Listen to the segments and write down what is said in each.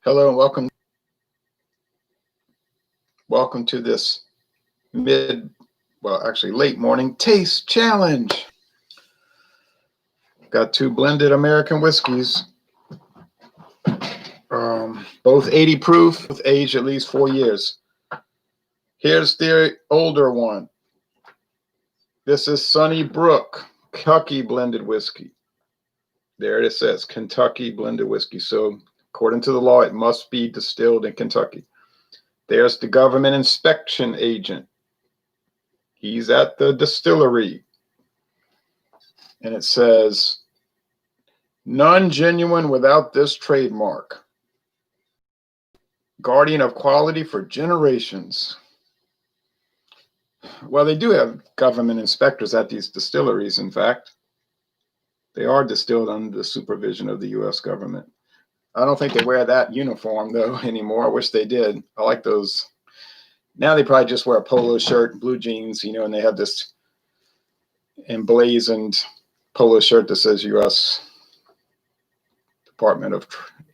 Hello and welcome to this actually late morning taste challenge. Got two blended American whiskeys, both 80 proof, with aged at least 4 years. Here's the older one. This is Sunny Brook, Kentucky blended whiskey. There it says Kentucky blended whiskey. So according to the law, it must be distilled in Kentucky. There's the government inspection agent. He's at the distillery. And it says, none genuine without this trademark. Guardian of quality for generations. Well, they do have government inspectors at these distilleries, in fact. They are distilled under the supervision of the U.S. government. I don't think they wear that uniform, though, anymore. I wish they did. I like those. Now they probably just wear a polo shirt and blue jeans, and they have this emblazoned polo shirt that says U.S. Department of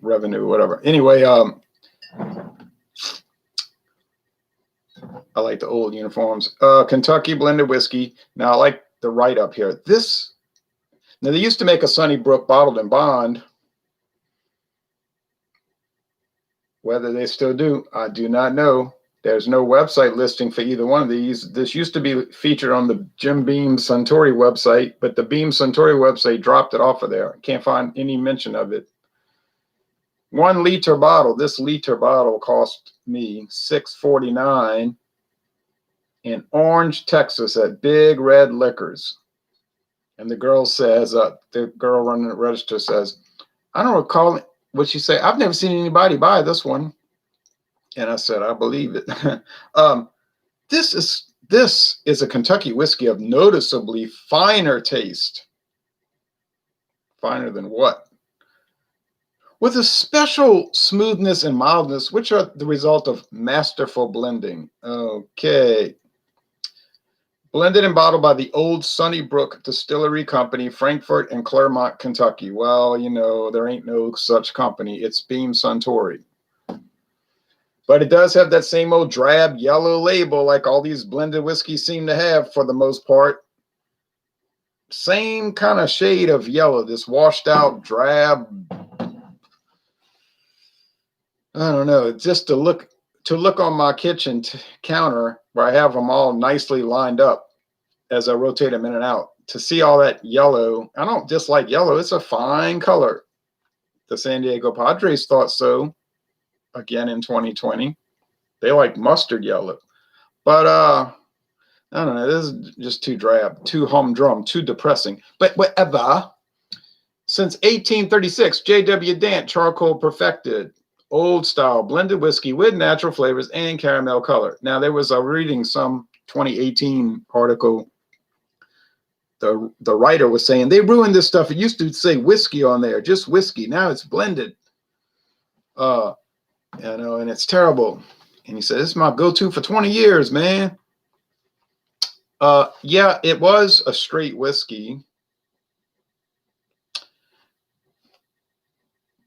Revenue, whatever. Anyway, I like the old uniforms. Kentucky blended whiskey. Now, I like the write-up here. Now, they used to make a Sunny Brook bottled in bond. Whether they still do, I do not know. There's no website listing for either one of these. This used to be featured on the Beam-Suntory website, but the Beam-Suntory website dropped it off of there. I can't find any mention of it. 1 liter bottle. This liter bottle cost me $6.49 in Orange, Texas at Big Red Liquors. And the girl says, the girl running the register says, I don't recall it. What she say? I've never seen anybody buy this one. And I said, I believe it. This is a Kentucky whiskey of noticeably finer taste. Finer than what? With a special smoothness and mildness, which are the result of masterful blending. Okay. Blended and bottled by the old Sunny Brook Distillery Company, Frankfort and Claremont, Kentucky. Well, there ain't no such company. It's Beam-Suntory. But it does have that same old drab yellow label like all these blended whiskeys seem to have for the most part. Same kind of shade of yellow, this washed out drab. I don't know, just to look on my kitchen counter where I have them all nicely lined up as I rotate them in and out, to see all that yellow. I don't dislike yellow. It's a fine color. The San Diego Padres thought so again in 2020. They like mustard yellow. But I don't know. This is just too drab, too humdrum, too depressing. But whatever. Since 1836, J.W. Dant charcoal perfected. Old style blended whiskey with natural flavors and caramel color. Now, there was reading some 2018 article. The writer was saying they ruined this stuff. It used to say whiskey on there, just whiskey. Now it's blended. And it's terrible. And he said, this is my go-to for 20 years, man. Yeah, it was a straight whiskey.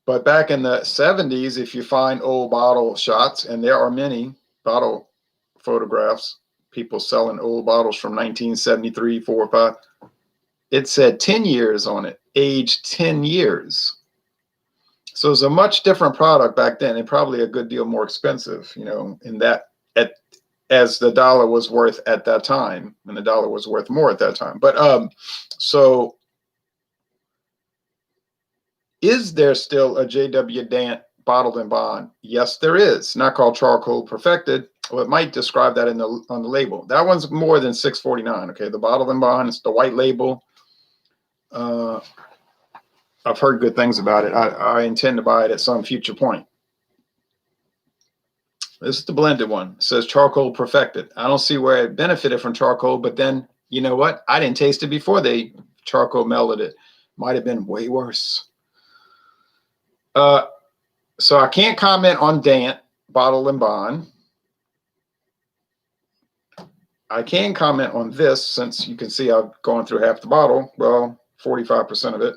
But back in the 70s, if you find old bottle shots, and there are many bottle photographs, people selling old bottles from 1973, 4 or 5, it said 10 years on it, aged 10 years. So it's a much different product back then, and probably a good deal more expensive, in that, as the dollar was worth at that time, and the dollar was worth more at that time. But so is there still a J.W. Dant bottled in bond? Yes, there is. Not called charcoal perfected. Well, it might describe that on the label. That one's more than $6.49. Okay, the bottled in bond, it's the white label. I've heard good things about it. I intend to buy it at some future point. This is the blended one. It says charcoal perfected. I don't see where it benefited from charcoal, but then, you know what? I didn't taste it before they charcoal melted it. Might have been way worse. So I can't comment on Dant, bottle and bond. I can comment on this, since you can see I've gone through half the bottle, well, 45% of it.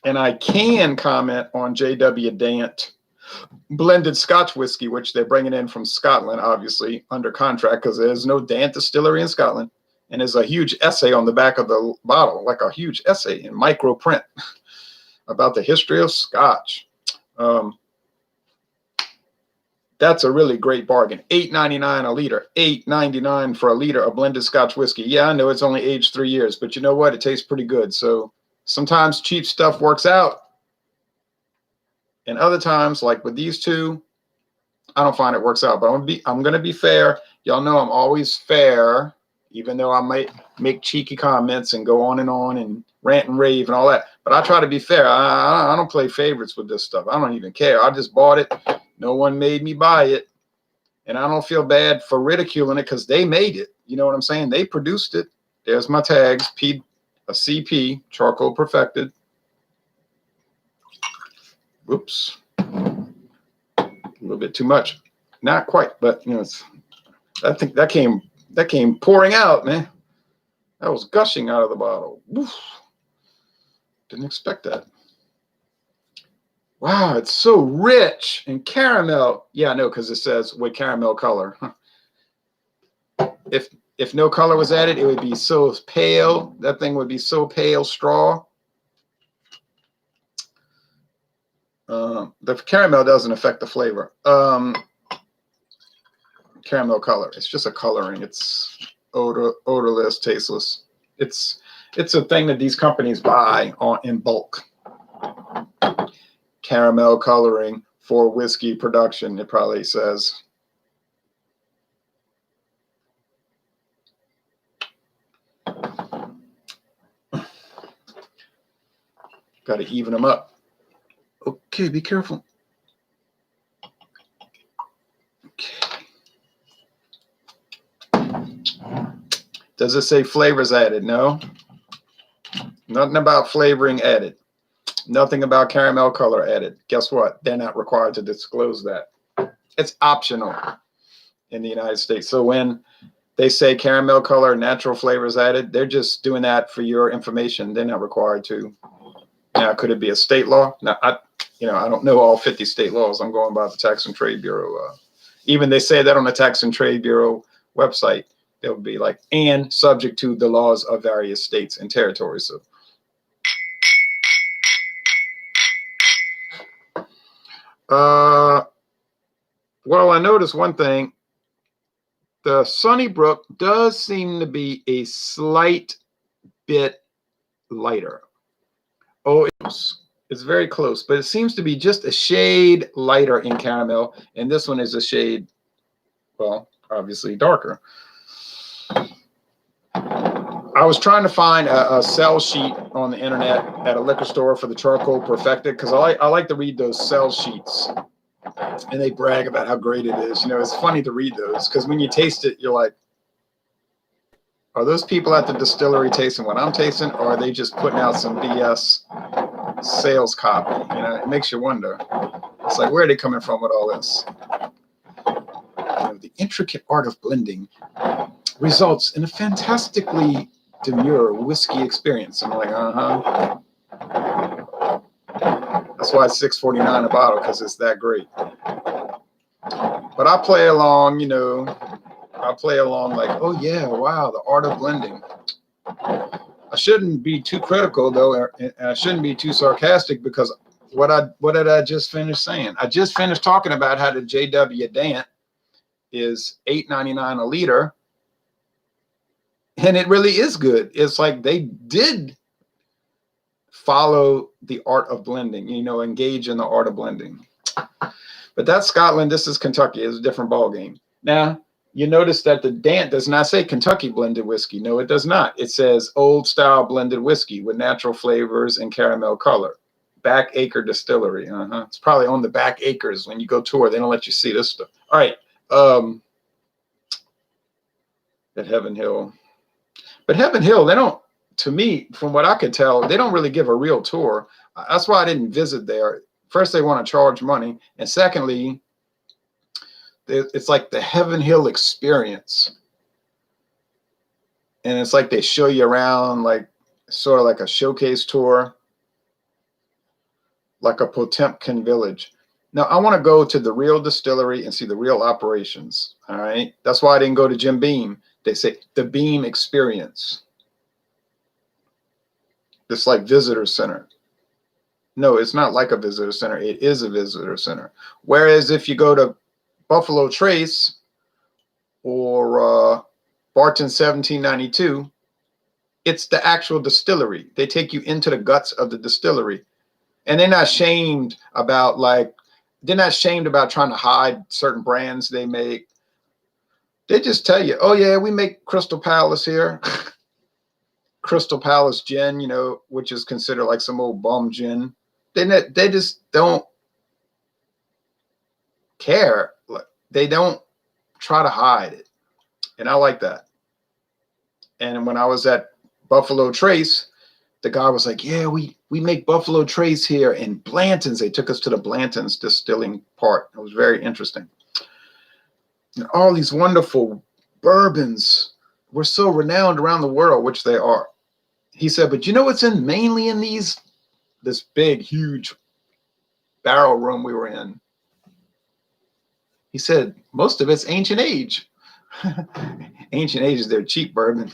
And I can comment on J.W. Dant blended Scotch whiskey, which they're bringing in from Scotland, obviously under contract, because there's no Dant distillery in Scotland. And there's a huge essay on the back of the bottle, like a huge essay in micro print about the history of Scotch. That's a really great bargain. $8.99 a liter. $8.99 for a liter of blended Scotch whiskey. Yeah, I know it's only aged 3 years, but you know what? It tastes pretty good. So sometimes cheap stuff works out. And other times, like with these two, I don't find it works out. But I'm gonna be fair. Y'all know I'm always fair, even though I might make cheeky comments and go on and rant and rave and all that. But I try to be fair. I don't play favorites with this stuff. I don't even care. I just bought it. No one made me buy it. And I don't feel bad for ridiculing it because they made it. You know what I'm saying? They produced it. There's my tags. A CP, charcoal perfected. Whoops. A little bit too much. Not quite, but you know, I think that came pouring out, man. That was gushing out of the bottle. Woof. Didn't expect that. Wow, it's so rich and caramel. Yeah, I know, because it says with caramel color. Huh. If no color was added, it would be so pale. That thing would be so pale straw. The caramel doesn't affect the flavor. Caramel color. It's just a coloring. It's odorless, tasteless. It's a thing that these companies buy in bulk. Caramel coloring for whiskey production, it probably says. Got to even them up. Okay, be careful. Okay. Does it say flavors added? No. Nothing about flavoring added. Nothing about caramel color added. Guess what? They're not required to disclose that. It's optional in the United States. So when they say caramel color, natural flavors added, they're just doing that for your information. They're not required to. Now, could it be a state law? Now, I don't know all 50 state laws. I'm going by the Tax and Trade Bureau. Even they say that on the Tax and Trade Bureau website. They'll be like, and subject to the laws of various states and territories. So. Well, I noticed one thing. The Sunnybrook does seem to be a slight bit lighter. Oh, it's very close, but it seems to be just a shade lighter in caramel. And this one is a shade, well, obviously darker. I was trying to find a sell sheet on the internet at a liquor store for the charcoal perfected, because I like to read those sell sheets, and they brag about how great it is. You know, it's funny to read those because when you taste it, you're like, are those people at the distillery tasting what I'm tasting, or are they just putting out some BS sales copy? You know, it makes you wonder. It's like, where are they coming from with all this? You know, the intricate art of blending results in a fantastically demure whiskey experience. I'm like, That's why it's $6.49 a bottle, because it's that great. But I play along, you know. I play along like, oh yeah, wow, the art of blending. I shouldn't be too critical though, and I shouldn't be too sarcastic, because what did I just finish saying? I just finished talking about how the JW Dant is $8.99 a liter. And it really is good. It's like they did follow the art of blending, you know, engage in the art of blending. But that's Scotland. This is Kentucky. It's a different ballgame. Now, you notice that the Dant does not say Kentucky blended whiskey. No, it does not. It says old style blended whiskey with natural flavors and caramel color. Back Acre Distillery. It's probably on the back acres. When you go tour, they don't let you see this stuff. All right. At Heaven Hill. But Heaven Hill, they don't, to me, from what I could tell, they don't really give a real tour. That's why I didn't visit there. First, they want to charge money. And secondly, it's like the Heaven Hill experience. And it's like they show you around, like sort of like a showcase tour, like a Potemkin village. Now, I want to go to the real distillery and see the real operations. All right. That's why I didn't go to Jim Beam. They say the Beam experience. It's like visitor center. No, it's not like a visitor center. It is a visitor center. Whereas if you go to Buffalo Trace or Barton 1792, it's the actual distillery. They take you into the guts of the distillery. And they're not shamed about they're not shamed about trying to hide certain brands they make. They just tell you, oh yeah, we make Crystal Palace here. Crystal Palace gin, which is considered like some old bum gin. They just don't care. They don't try to hide it. And I like that. And when I was at Buffalo Trace, the guy was like, yeah, we make Buffalo Trace here in Blanton's. They took us to the Blanton's distilling part. It was very interesting. And all these wonderful bourbons were so renowned around the world, which they are. He said, but you know what's mainly in this big, huge barrel room we were in? He said, most of it's ancient age. Ancient age is their cheap bourbon.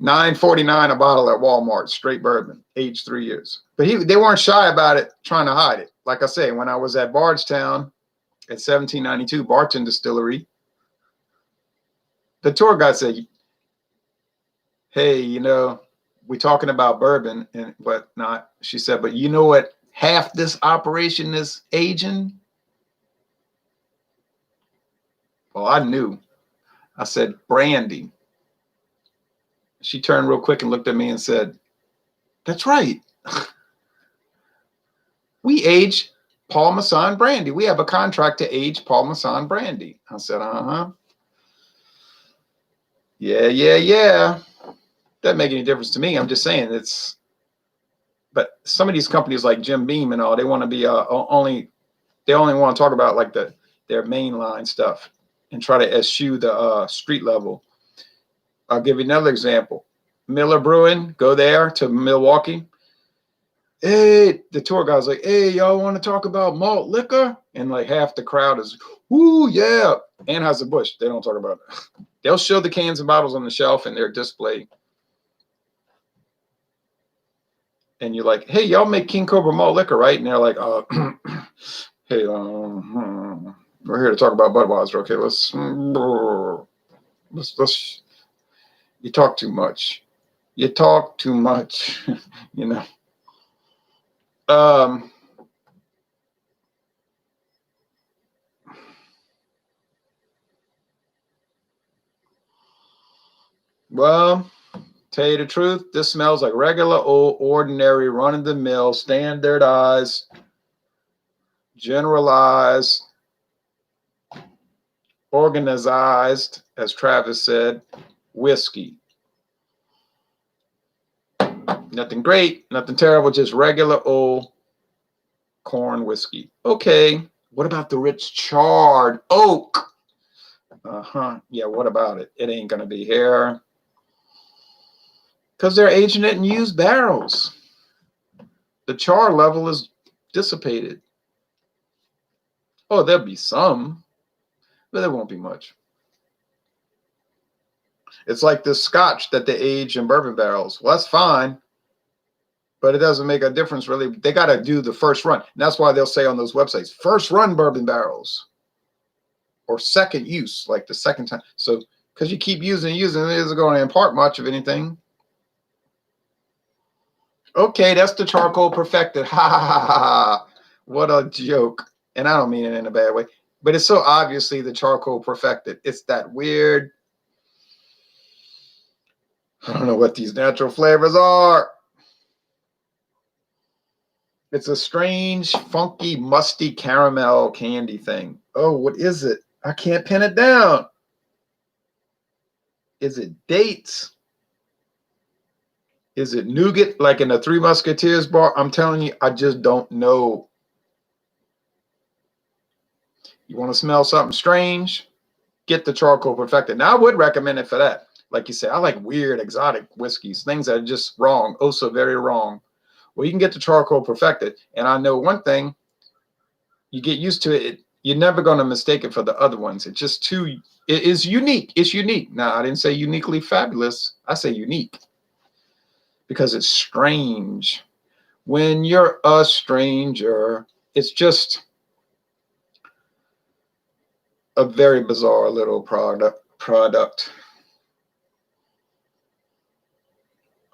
$9.49 a bottle at Walmart, straight bourbon, aged 3 years. But they weren't shy about it, trying to hide it. Like I say, when I was at Bardstown at 1792 Barton Distillery, the tour guide said, hey, we're talking about bourbon and whatnot. She said, but you know what half this operation is aging? Well, I knew. I said, brandy. She turned real quick and looked at me and said, that's right. We age Paul Masson brandy. We have a contract to age Paul Masson brandy. I said, uh-huh. Yeah. Doesn't make any difference to me. I'm just saying but some of these companies like Jim Beam and all, they want to be they only want to talk about like their mainline stuff and try to eschew the street level. I'll give you another example. Miller Brewing, go there to Milwaukee. Hey, the tour guide's like, hey, y'all want to talk about malt liquor? And like half the crowd is, ooh, yeah. Anheuser-Busch, they don't talk about it. They'll show the cans and bottles on the shelf and they're displayed. And you're like, hey, y'all make King Cobra malt liquor, right? And they're like, hey, we're here to talk about Budweiser. Okay, let's you talk too much. You talk too much, Well, tell you the truth, this smells like regular old ordinary run-of-the-mill, standardized, generalized, organized, as Travis said, whiskey. Nothing great, nothing terrible, just regular old corn whiskey. Okay, what about the rich charred oak? Yeah, what about it? It ain't gonna be here. Because they're aging it in used barrels. The char level is dissipated. Oh, there'll be some, but there won't be much. It's like this scotch that they age in bourbon barrels. Well, that's fine, but it doesn't make a difference really. They got to do the first run. And that's why they'll say on those websites, first run bourbon barrels or second use, like the second time. So because you keep using, it isn't going to impart much of anything. Okay, that's the charcoal perfected. Ha ha ha ha. What a joke. And I don't mean it in a bad way, but it's so obviously the charcoal perfected. It's that weird, I don't know what these natural flavors are. It's a strange, funky, musty caramel candy thing. Oh, what is it? I can't pin it down. Is it dates? Is it nougat like in the Three Musketeers bar? I'm telling you, I just don't know. You want to smell something strange? Get the charcoal perfected. Now, I would recommend it for that. Like you said, I like weird, exotic whiskeys, things that are just wrong, oh so very wrong. Well, you can get the charcoal perfected. And I know one thing, you get used to it. You're never going to mistake it for the other ones. It's just too, it is unique. It's unique. Now, I didn't say uniquely fabulous. I say unique because it's strange. When you're a stranger, it's just a very bizarre little product.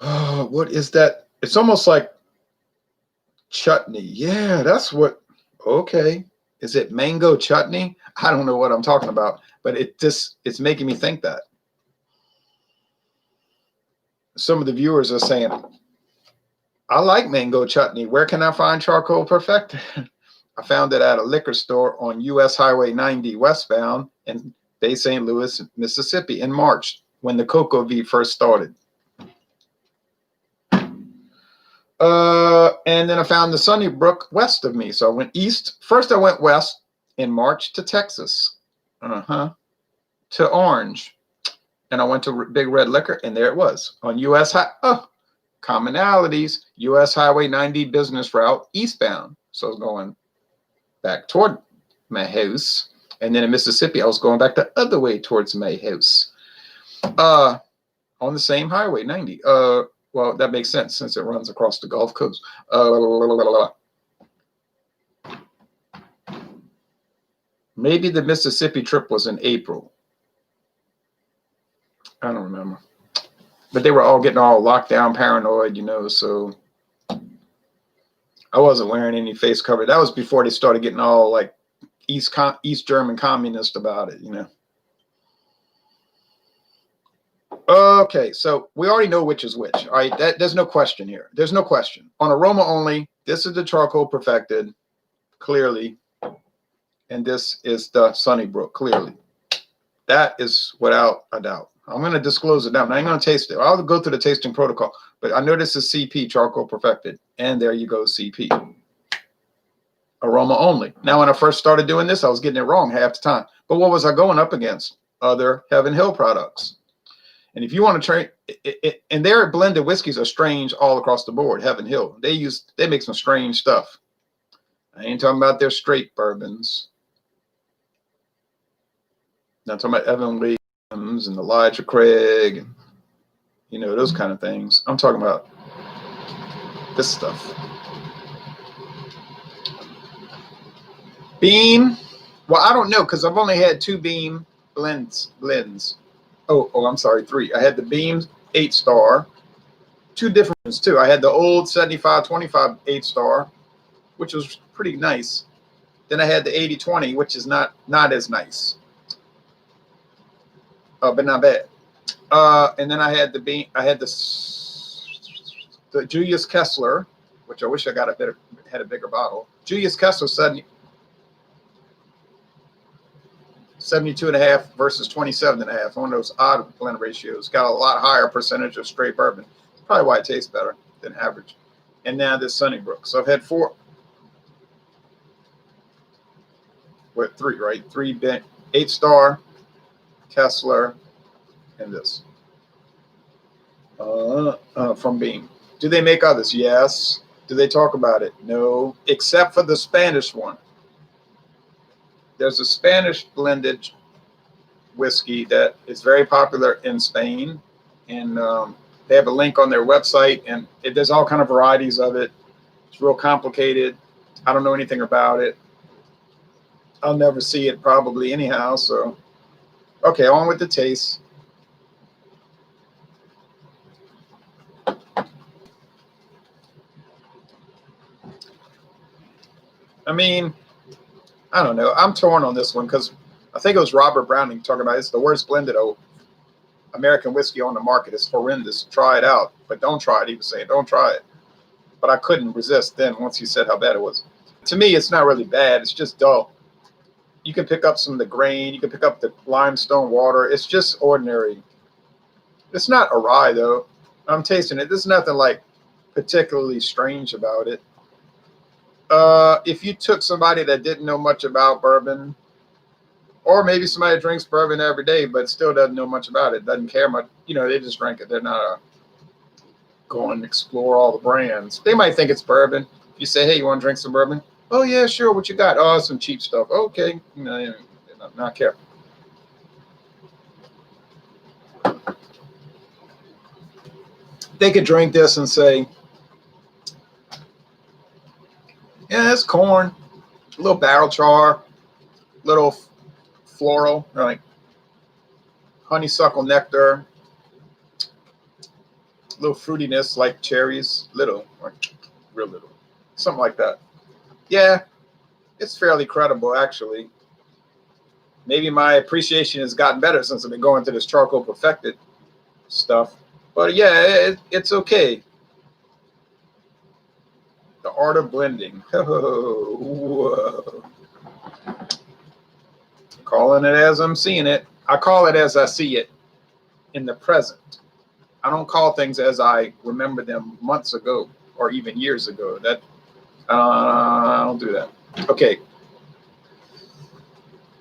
Oh, what is that? It's almost like chutney. Yeah, that's what. Okay. Is it mango chutney? I don't know what I'm talking about, but it's making me think that. Some of the viewers are saying, I like mango chutney. Where can I find charcoal perfected? I found it at a liquor store on US Highway 90 westbound in Bay St. Louis, Mississippi in March when the Cocoa V first started. And then I found the Sunny Brook west of me. So I went east. First, I went west in March to Texas, to Orange. And I went to Big Red Liquor, and there it was on US commonalities, US Highway 90 business route eastbound. So I was going back toward my house. And then in Mississippi, I was going back the other way towards my house. On the same highway, 90. Well, that makes sense since it runs across the Gulf Coast. Maybe the Mississippi trip was in April. I don't remember. But they were all getting all locked down, paranoid, so I wasn't wearing any face cover. That was before they started getting all like East German communist about it, Okay, so we already know which is which. All right, there's no question here. There's no question. On aroma only, this is the charcoal perfected, clearly. And this is the Sunny Brook, clearly. That is without a doubt. I'm going to disclose it now. I'm not going to taste it. I'll go through the tasting protocol. But I know this is CP, charcoal perfected. And there you go, CP. Aroma only. Now, when I first started doing this, I was getting it wrong half the time. But what was I going up against? Other Heaven Hill products. And if you want to trade, and their blended whiskeys are strange all across the board. Heaven Hill, they make some strange stuff. I ain't talking about their straight bourbons. Not talking about Evan Williams and Elijah Craig, and those kind of things. I'm talking about this stuff. Beam. Well, I don't know because I've only had 2 Beam blends. Oh, I'm sorry, 3. I had the Beam 8-star, 2 different ones too. I had the old 75-25 8-star, which was pretty nice. Then I had the 80-20, which is not as nice, but not bad. And then I had the Beam. I had the Julius Kessler, which I wish I had a bigger bottle. Julius Kessler 72.5 versus 27.5. One of those odd blend ratios. Got a lot higher percentage of straight bourbon. Probably why it tastes better than average. And now this Sunny Brook. So I've had 4. What, 3, right? 3 8-star, Kessler, and this. From Beam. Do they make others? Yes. Do they talk about it? No. Except for the Spanish one. There's a Spanish blended whiskey that is very popular in Spain, and they have a link on their website, and there's all kind of varieties of it. It's real complicated. I don't know anything about it. I'll never see it probably anyhow. So, okay, on with the taste. I mean, I don't know. I'm torn on this one because I think it was Robert Browning talking about it's the worst blended American whiskey on the market. It's horrendous. Try it out, but don't try it. He was saying, don't try it. But I couldn't resist then once he said how bad it was. To me, it's not really bad. It's just dull. You can pick up some of the grain. You can pick up the limestone water. It's just ordinary. It's not a rye, though. I'm tasting it. There's nothing like particularly strange about it. If you took somebody that didn't know much about bourbon, or maybe somebody that drinks bourbon every day but still doesn't know much about it, doesn't care much, they just drink it. They're not going and explore all the brands. They might think it's bourbon. If you say, hey, you want to drink some bourbon? Oh yeah, sure. What you got? Oh, some cheap stuff. Okay, no, not care. They could drink this and say, yeah, it's corn, a little barrel char, little floral, like honeysuckle nectar, little fruitiness like cherries, little, like real little, something like that. Yeah, it's fairly credible actually. Maybe my appreciation has gotten better since I've been going to this charcoal perfected stuff. But yeah, it's okay. The art of blending. Whoa. Calling it as I'm seeing it. I call it as I see it in the present. I don't call things as I remember them months ago or even years ago. That I don't do that. Okay.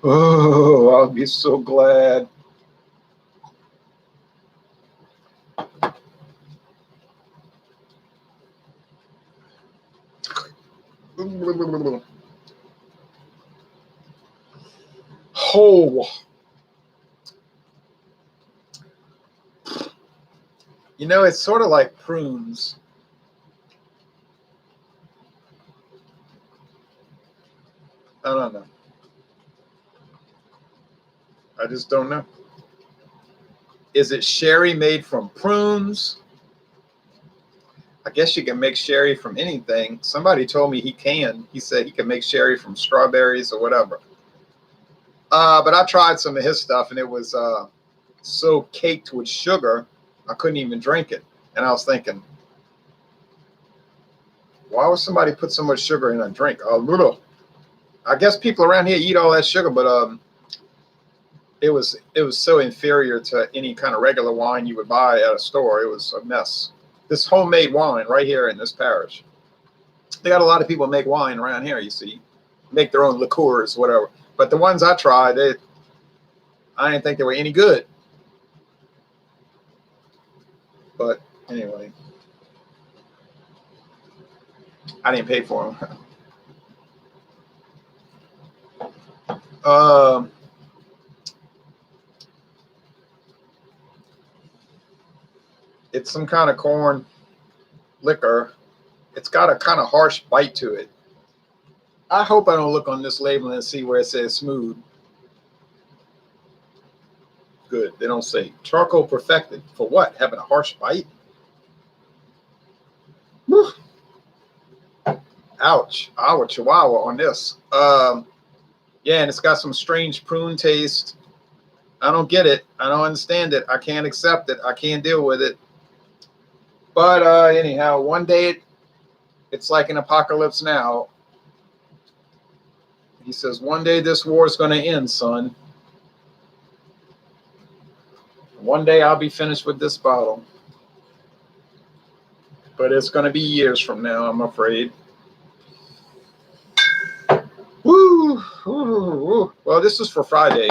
Oh, I'll be so glad. Oh, you know, it's sort of like prunes. I don't know. I just don't know. Is it sherry made from prunes? I guess you can make sherry from anything. Somebody told me he can. He said he can make sherry from strawberries or whatever. But I tried some of his stuff and it was so caked with sugar, I couldn't even drink it. And I was thinking, why would somebody put so much sugar in a drink? I guess people around here eat all that sugar, but it was so inferior to any kind of regular wine you would buy at a store. It was a mess. This homemade wine right here in this parish. They got a lot of people make wine around here, you see. Make their own liqueurs, whatever. But the ones I tried, I didn't think they were any good. But anyway, I didn't pay for them. It's some kind of corn liquor. It's got a kind of harsh bite to it. I hope I don't look on this label and see where it says smooth. Good. They don't say charcoal perfected. For what? Having a harsh bite? Whew. Ouch. Our chihuahua on this. Yeah, and it's got some strange prune taste. I don't get it. I don't understand it. I can't accept it. I can't deal with it. But anyhow, one day it's like an apocalypse now. He says, one day this war is going to end, son. One day I'll be finished with this bottle. But it's going to be years from now, I'm afraid. Woo, woo, woo. Well, this is for Friday.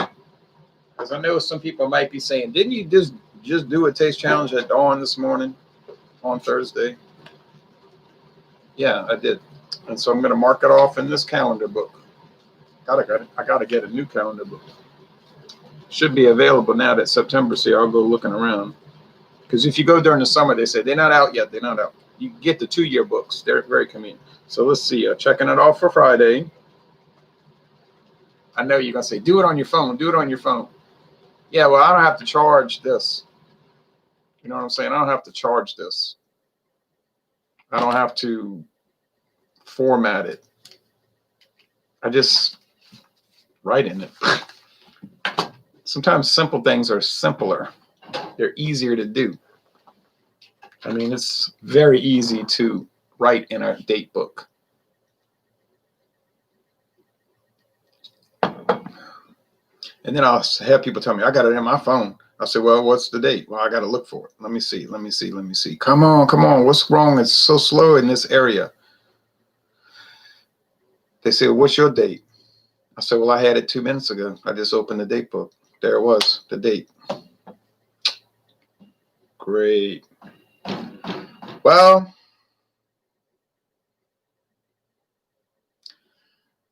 Because I know some people might be saying, didn't you just do a taste challenge at dawn this morning on Thursday? Yeah, I did. And so I'm going to mark it off in this calendar book. I gotta get a new calendar book. Should be available now that September's here. I'll go looking around. Because if you go during the summer, they say they're not out yet. They're not out. You get the 2-year books. They're very convenient. So let's see. Checking it off for Friday. I know you're going to say, do it on your phone. Do it on your phone. Yeah, well, I don't have to charge this. You know what I'm saying? I don't have to charge this. I don't have to format it. I just write in it. Sometimes simple things are simpler. They're easier to do. I mean, it's very easy to write in a date book. And then I'll have people tell me, I got it in my phone. I say, well, what's the date? Well, I got to look for it. Let me see. Come on. What's wrong? It's so slow in this area. They say, what's your date? I said, well, I had it 2 minutes ago. I just opened the date book. There it was, the date. Great. Well,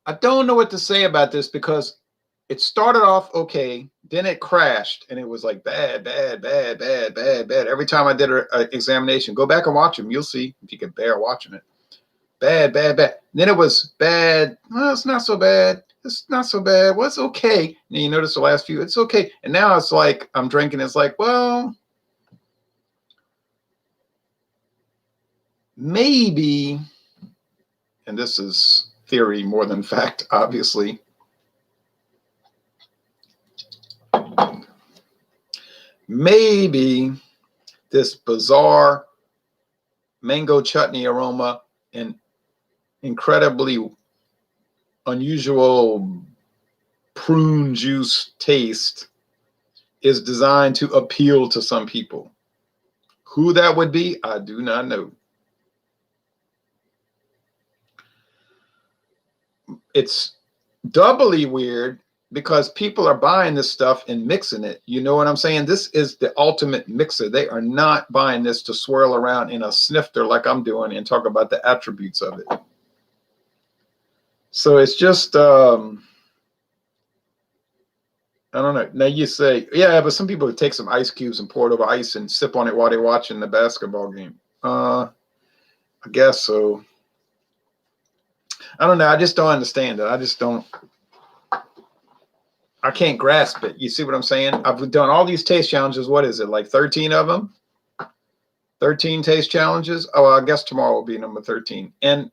I don't know what to say about this because it started off okay, then it crashed, and it was like bad, bad, bad, bad, bad, bad. Every time I did an examination, go back and watch them. You'll see if you can bear watching it. Bad, bad, bad. And then it was bad. Well, it's not so bad. It's not so bad. Well, it's okay. And you notice the last few, it's okay. And now it's like I'm drinking. It's like, well, maybe, and this is theory more than fact, obviously. Maybe this bizarre mango chutney aroma and incredibly unusual prune juice taste is designed to appeal to some people. Who that would be, I do not know. It's doubly weird because people are buying this stuff and mixing it. You know what I'm saying? This is the ultimate mixer. They are not buying this to swirl around in a snifter like I'm doing and talk about the attributes of it. So it's just, I don't know. Now you say, yeah, but some people would take some ice cubes and pour it over ice and sip on it while they're watching the basketball game. I guess so. I don't know. I just don't understand it. I just don't. I can't grasp it. You see what I'm saying? I've done all these taste challenges. What is it, like 13 of them? 13 taste challenges? Oh, I guess tomorrow will be number 13. And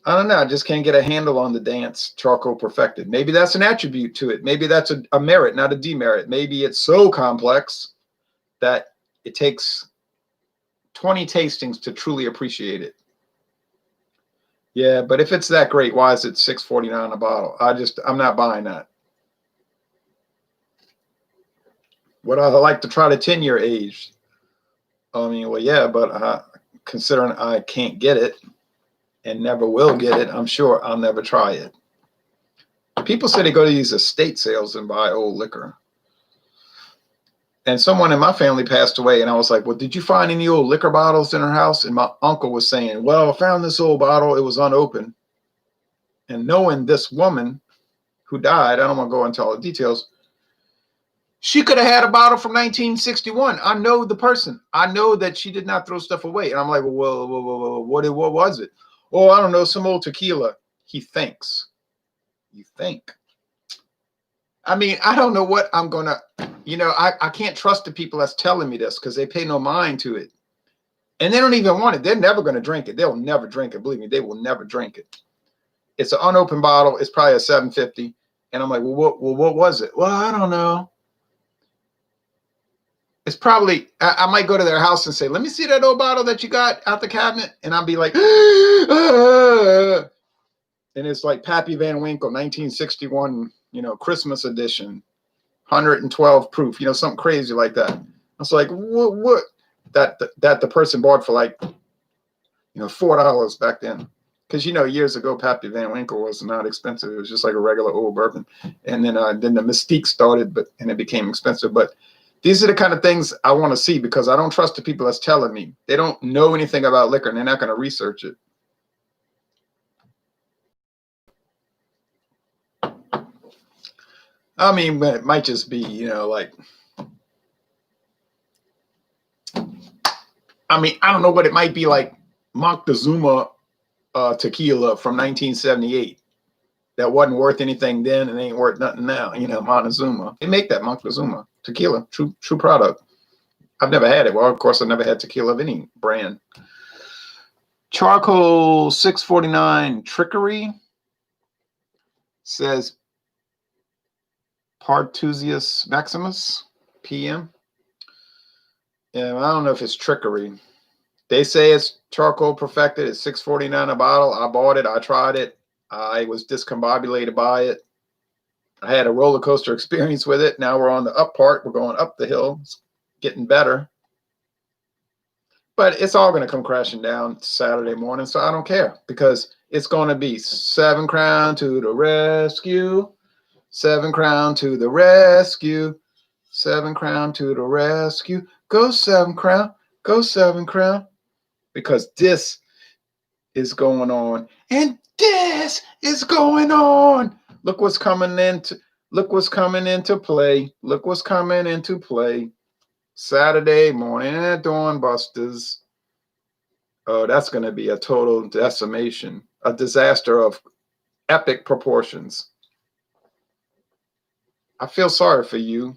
I don't know. I just can't get a handle on the Dant's Charcoal Perfected. Maybe that's an attribute to it. Maybe that's a merit, not a demerit. Maybe it's so complex that it takes 20 tastings to truly appreciate it. Yeah, but if it's that great, why is it $6.49 a bottle? I'm not buying that. Would I like to try the 10-year age? I mean, well, yeah, but considering I can't get it and never will get it, I'm sure I'll never try it. People say they go to these estate sales and buy old liquor. And someone in my family passed away, and I was like, well, did you find any old liquor bottles in her house? And my uncle was saying, well, I found this old bottle. It was unopened. And knowing this woman who died, I don't want to go into all the details, she could have had a bottle from 1961. I know the person. I know that she did not throw stuff away. And I'm like, well, what was it? Oh, I don't know, some old tequila. He thinks. You think. I mean, I don't know what I'm going to, I can't trust the people that's telling me this because they pay no mind to it. And they don't even want it. They're never going to drink it. They'll never drink it. Believe me, they will never drink it. It's an unopened bottle. It's probably a $7.50. And I'm like, well, what was it? Well, I don't know. It's probably, I might go to their house and say, let me see that old bottle that you got out the cabinet. And I'll be like, ah. And it's like Pappy Van Winkle, 1961, Christmas edition, 112 proof, something crazy like that. I was like, what? That the person bought for like, $4 back then. Because, years ago, Pappy Van Winkle was not expensive. It was just like a regular old bourbon. And then the mystique started, and it became expensive. But these are the kind of things I want to see because I don't trust the people that's telling me. They don't know anything about liquor, and they're not going to research it. I mean, it might just be, I don't know what it might be like. Moctezuma tequila from 1978 that wasn't worth anything then and ain't worth nothing now. Montezuma. They make that Moctezuma tequila, true product. I've never had it. Well, of course, I've never had tequila of any brand. Charcoal 649 Trickery says Partusius Maximus PM. Yeah, I don't know if it's trickery. They say it's charcoal perfected. It's $6.49 a bottle. I bought it. I tried it. I was discombobulated by it. I had a roller coaster experience with it. Now we're on the up part. We're going up the hill. It's getting better. But it's all going to come crashing down Saturday morning, so I don't care because it's going to be 7 Crown to the rescue. 7 Crown to the rescue. 7 Crown to the rescue. Go 7 Crown. Go 7 Crown. Because this is going on. And this is going on. Look what's coming into play. Look what's coming into play. Saturday morning at Dawn Busters. Oh, that's going to be a total decimation, a disaster of epic proportions. I feel sorry for you.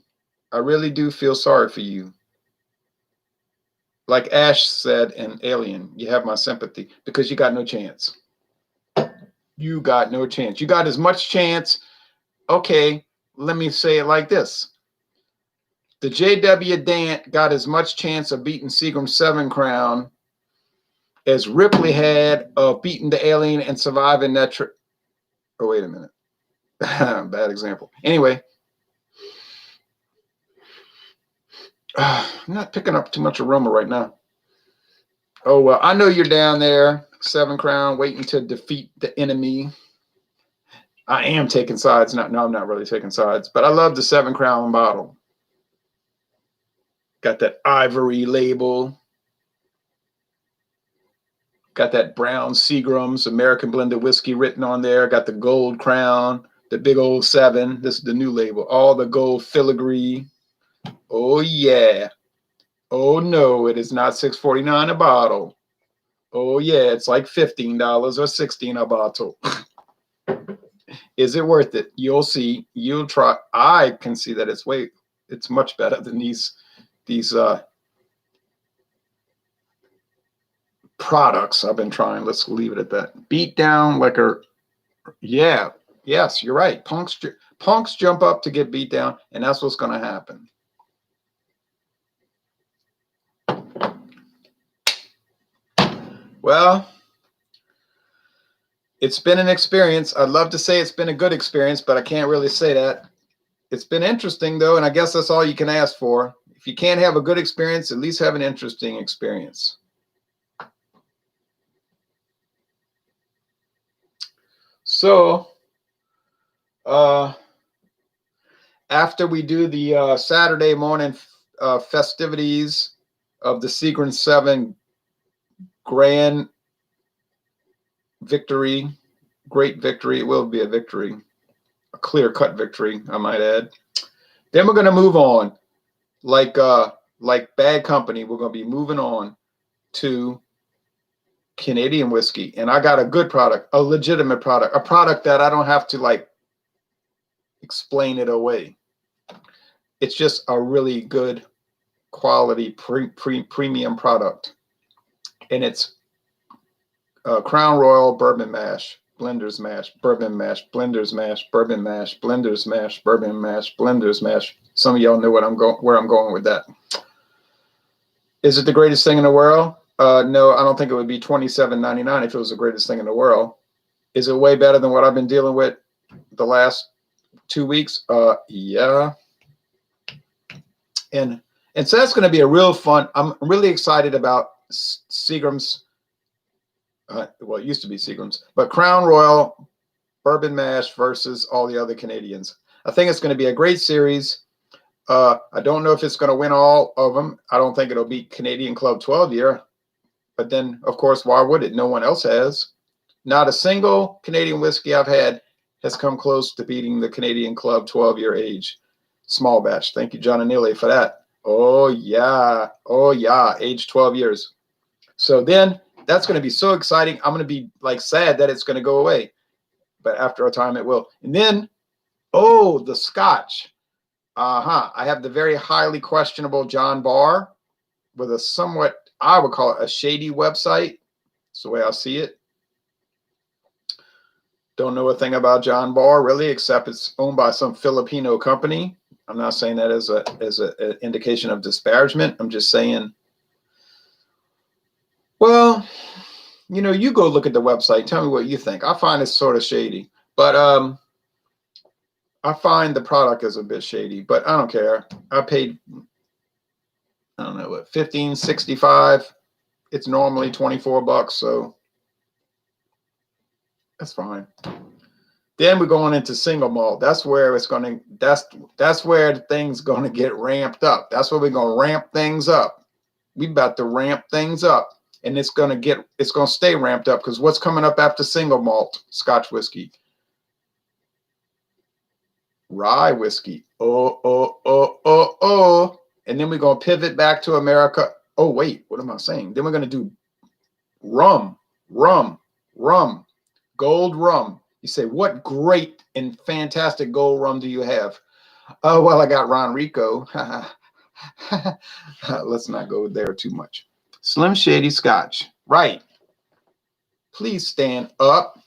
I really do feel sorry for you. Like Ash said in Alien, you have my sympathy because you got no chance. You got no chance. You got as much chance. Okay, let me say it like this. The JW Dant got as much chance of beating Seagram's 7 crown as Ripley had of beating the alien and surviving that trip. Oh, wait a minute. Bad example. Anyway, I'm not picking up too much aroma right now. Oh, well, I know you're down there, 7 crown, waiting to defeat the enemy. I am taking sides. No, I'm not really taking sides, but I love the 7 crown bottle. Got that ivory label. Got that brown Seagram's American blended whiskey written on there. Got the gold crown, the big old 7. This is the new label. All the gold filigree. Oh, yeah. Oh, no, it is not $6.49 a bottle. Oh, yeah, it's like $15 or $16 a bottle. Is it worth it? You'll see. You'll try. I can see that it's much better than these products I've been trying. Let's leave it at that. Beat down liquor. Yeah. Yes, you're right. Punks jump up to get beat down, and that's what's going to happen. Well, it's been an experience. I'd love to say it's been a good experience, but I can't really say that. It's been interesting, though, and I guess that's all you can ask for. If you can't have a good experience, at least have an interesting experience. So, after we do the Saturday morning festivities of the Seagram's 7 grand victory, great victory, it will be a victory, a clear-cut victory, I might add. Then we're going to move on, like Bad Company. We're going to be moving on to Canadian whiskey, and I got a good product, a legitimate product, a product that I don't have to like explain it away. It's just a really good quality premium product, and it's Crown Royal Bourbon Mash, Blender's Mash, Bourbon Mash, Blender's Mash, Bourbon Mash, Blender's Mash, Bourbon Mash, Blender's Mash. Some of y'all know where I'm going with that. Is it the greatest thing in the world? No, I don't think it would be $27.99 if it was the greatest thing in the world. Is it way better than what I've been dealing with the last 2 weeks? Yeah. And so that's going to be a real fun. I'm really excited about Seagram's. Well, it used to be Seagram's, but Crown Royal Bourbon Mash versus all the other Canadians. I think it's going to be a great series. I don't know if it's going to win all of them. I don't think it'll beat Canadian Club 12 year. But then, of course, why would it? No one else has. Not a single Canadian whiskey I've had has come close to beating the Canadian Club 12-year age. Small batch. Thank you, John and Neely, for that. Oh, yeah. Oh, yeah. Age 12 years. So then that's going to be so exciting. I'm going to be like sad that it's going to go away. But after a time, it will. And then, oh, the Scotch. I have the very highly questionable John Barr with a somewhat, I would call it a shady website. That's the way I see it. Don't know a thing about John Barr really, except it's owned by some Filipino company. I'm not saying that as an indication of disparagement. I'm just saying, well, you know, you go look at the website. Tell me what you think. I find it sort of shady, but I find the product is a bit shady, but I don't care. I paid, I don't know what, $15.65. It's normally $24, so that's fine. Then we're going into single malt. That's where it's going to, that's where the thing's going to get ramped up. That's where we're going to ramp things up. We about to ramp things up. and it's going to stay ramped up, because what's coming up after single malt Scotch whiskey? Rye whiskey. Oh. And then we're going to pivot back to America. Oh, wait, what am I saying? Then we're going to do rum, gold rum. You say, what great and fantastic gold rum do you have? Oh, well, I got Ron Rico. Let's not go there too much. Slim Shady Scotch. Right. Please stand up.